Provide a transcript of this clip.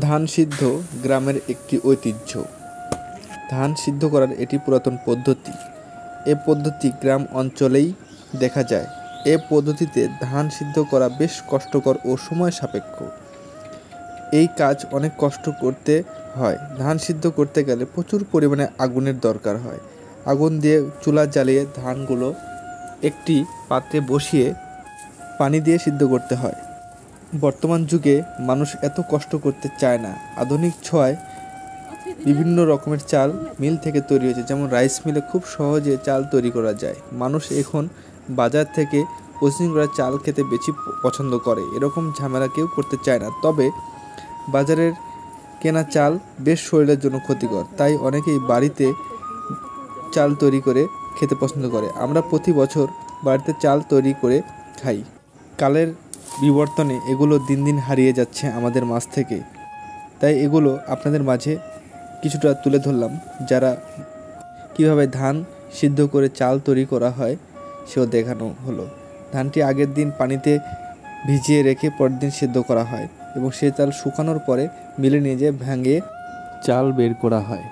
ধান সিদ্ধ গ্রামের একটি ঐতিহ্য। ধান সিদ্ধ করার এটি পুরাতন পদ্ধতি। এ পদ্ধতি গ্রাম অঞ্চলেই দেখা যায়। এ পদ্ধতিতে ধান সিদ্ধ করা বেশ কষ্টকর ও সময় সাপেক্ষ। এই কাজ অনেক কষ্ট করতে হয়। ধান সিদ্ধ করতে গেলে প্রচুর পরিমাণে আগুনের দরকার হয়। আগুন দিয়ে চুলা জ্বালিয়ে ধানগুলো একটি পাত্রে বসিয়ে পানি দিয়ে সিদ্ধ করতে হয়। বর্তমান যুগে মানুষ এত কষ্ট করতে চায় না। আধুনিক ছোঁয়ায় বিভিন্ন রকমের চাল মিল থেকে তৈরি হয়েছে, যেমন রাইস মিলে খুব সহজে চাল তৈরি করা যায়। মানুষ এখন বাজার থেকে প্রসেসিং করা চাল খেতে বেশি পছন্দ করে। এরকম ঝামেলা কেউ করতে চায় না। তবে বাজারের কেনা চাল বেশ শরীরের জন্য ক্ষতিকর, তাই অনেকেই বাড়িতে চাল তৈরি করে খেতে পছন্দ করে। আমরা প্রতি বছর বাড়িতে চাল তৈরি করে খাই। কালের বিবর্তনে এগুলো দিন দিন হারিয়ে যাচ্ছে আমাদের মাঝ থেকে। তাই এগুলো আপনাদের মাঝে কিছুটা তুলে ধরলাম, যারা কিভাবে ধান সিদ্ধ করে চাল তৈরি করা হয় সেও দেখানো হলো। ধানটি আগের দিন পানিতে ভিজিয়ে রেখে পরের দিন সিদ্ধ করা হয় এবং সে চাল শুকানোর পরে মিলে নিয়ে যেয়ে ভেঙে চাল বের করা হয়।